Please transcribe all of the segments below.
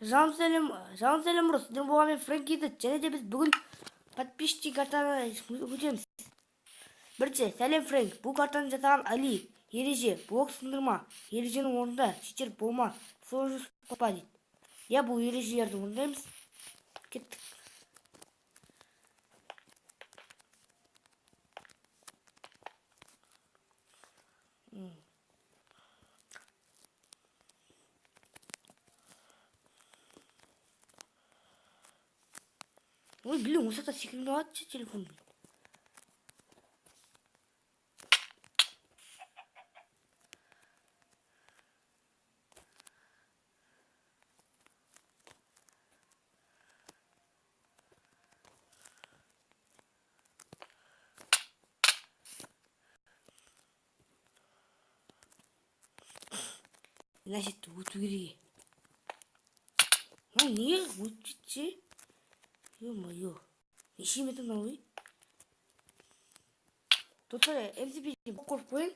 Жалын сәлем ұрыс. Сіздің болғанмен Фрэнкиді және де біз бүгін подписчик картаны өтеміз. Бірінші, сәлем Фрэнк. Бұл картаны жасаған Али. Ереже, блок сындырма. Ереженің орнында шетер болма. Сложность қопа дейді. Я бұл ережелерді орындаймыз. Кеттік. Ой, блин, осы жақта секірмей алады телефон. Значит, вот двери. Ну, не, вот че? Ё-моё. Ищи метод новый. Тут MCP покор поин.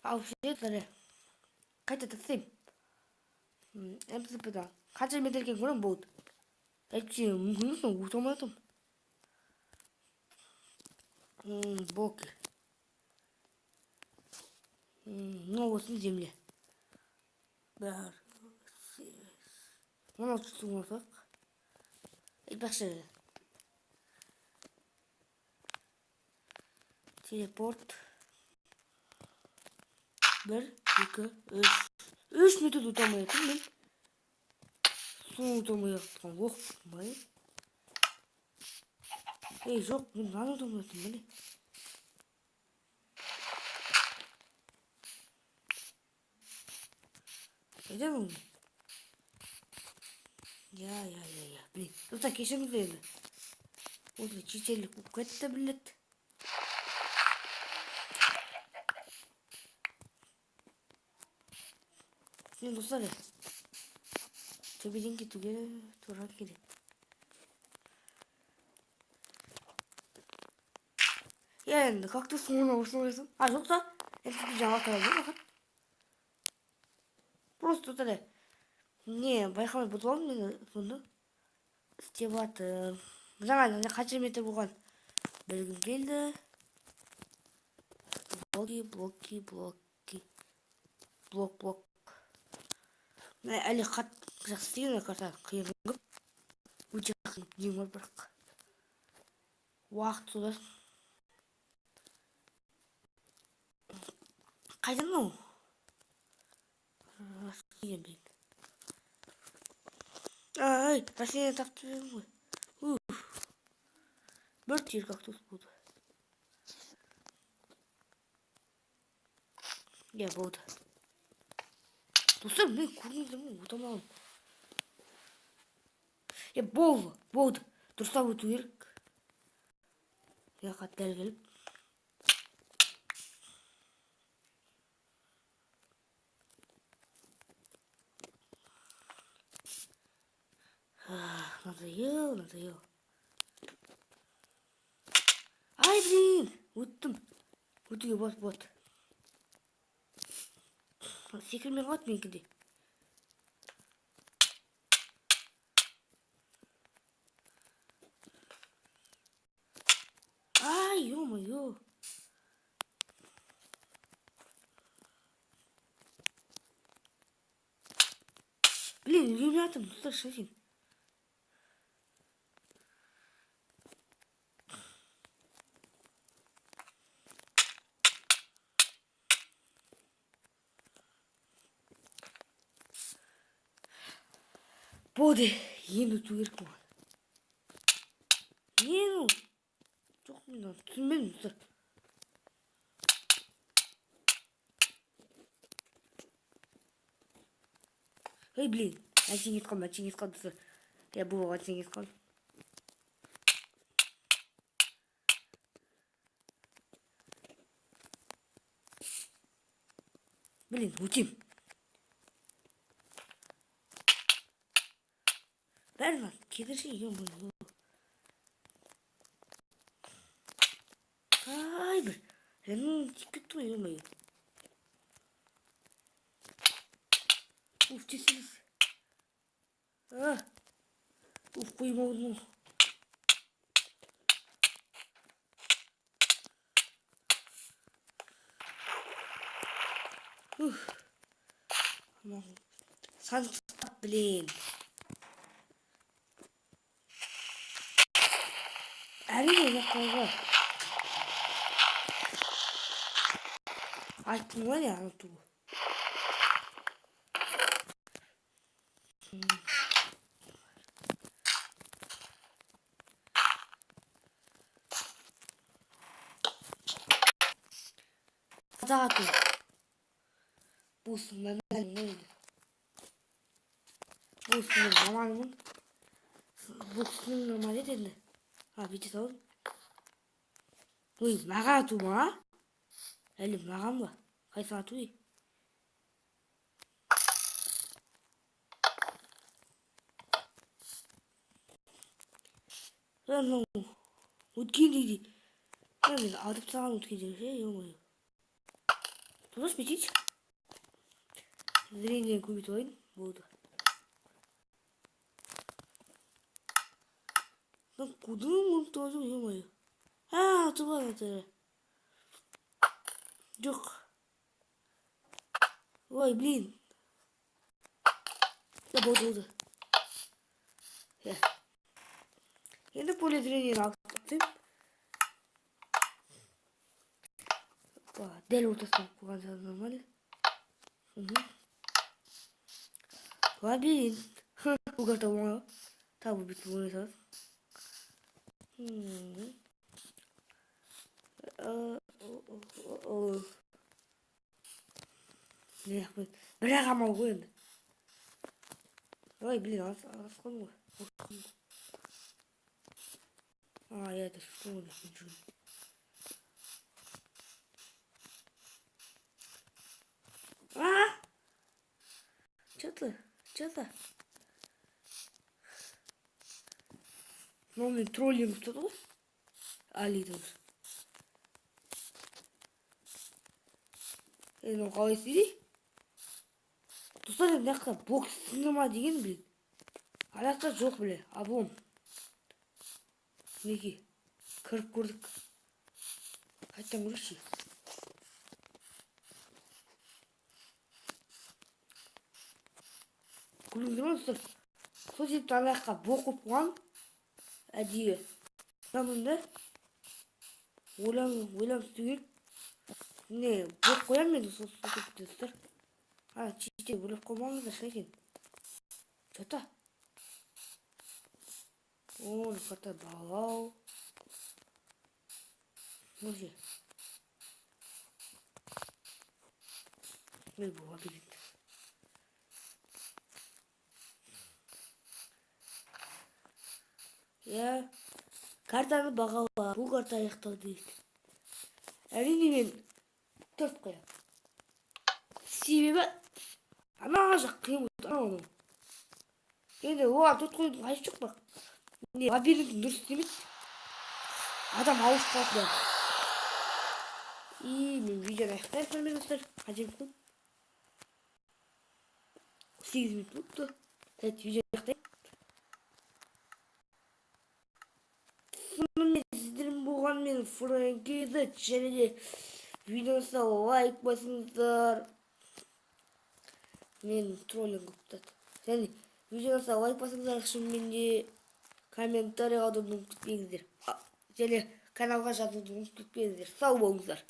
А вообще это какая-то цепь. MCP да. Хотя методики гурам будут. Эти мгновенно утоматом. Боки. Ну вот на земле. Да. Ну вот что у нас так. И пошли. Телепорт. Bir, iki, üç. 3 metre tutamayatım ben. Son tutamayatım. Oh my. Hey yok ben ne tutamayatım ben. Neden oldu? Ya. Блин, тут такие же мгновенно. Вот читель какой-то таблет. Не, ну смотри. Тебе деньги турак керек. Я енді как-то соңына осылайсың. А, жоқса, енді жаңа тарады ма? Просто тұр. Не, байқамай бұтып алдым мен сонда. Істеп жатыр. Жаңа қанша метр болған білгім келді. Блок. Әлі жақсы істеген карта қиын көп. Өте қиын ең бар бірақ. Уақыт сода. Қайдан ол? Расқиын бейін. Ай, растение тапты ғой. Бір тер кактус болды. Я болды. Достар, мен көрмейдім ғой, отамағым. Болды. Дұрыстап өту керек. Я қаттар келіп. Надоел. Ай, блин, өттім. Өтуге болады. Секірмей қалады менікінде. Ай, ё-моё. Блин, ребята, достар шашин. Болды, енді өту керек болған. Жоқ, мен түсінбедім достар. Эй, блин, әншең қалды достар. Я бұл әншең қалды. Блин, өтем. Бәрі кедірші, ё-моё. Ай, бір. Тикет той, ё-моё. Уф, тесіліз. Уф, қоймаудың. Санықтап, блин. Әрине жаққанға. Айттым ғой не анытуы. Қазақ ату. Бұл сыннан өйді. Бұл сынның маманымын. Бұл сынның нормалет енді. Бүйте сауын. Ой, маған ату ма? Әлі маған ба? Қайсы ату ей? Өткен дейді. Мен атып саған өткен дейді. Ой. Дұрыс бетейді. Зрениені көбейтіп алайын. Болды. Куда он тоже, ё-моё. Туда надо. Жоқ. Ой, блин. Да, болды. Енді поле зрениені алып тастайым. Дәл ортасына қойған сәл нормально. Лабиринт. Бұл карта оңай. Табы бүйтіп ойнай салады. Бірақ амал ғой енді. Ой, блин, асқан ғой. Я это что не хочу. Что-то? Ну, троллинг тут. Алитус. Ну, қалай істейді? Достар, мына бокс сынырма деген, блин. Алақта жоқ, блин. Облом. Неге? Кіріп көрдік. Қайттан көрші. Күліңдер ма, достар? Сол себепті алаққа боқ қойып қойған. Әдейі. Мұнда ойланып істеу керек. Не, боқ қоямын мен сол себепті, достар. Читтен ойлап қоймаңыздар, шайкен. Что-то? О, карта бағалау. Може. Не бұл лабиринт. Картаны бағала. Бұл карта аяқтау дейді. Әрине мен 4 қоям. Себебі ана жақ қиын болды. Енді оған 4 қойдың қайсы жоқ бірақ. Лабиринттің дұрыс істемейді. Адам ауыз қалды. Мен видеоны аяқтайын сонымен достар. Қажем көп. 8 минут болыпты. Видеоны аяқтайын. Сонымен сіздермен болған мен Фрэнк еді. Және де видеосы лайк басыңыздар. Мен троллинг қыптады. Және видеосы лайк басыңыздар. Шынымен де комментарий қалдыруды ұмытпаңыздар. Және каналға жазуды ұмытпаңыздар. Сау болыңыздар.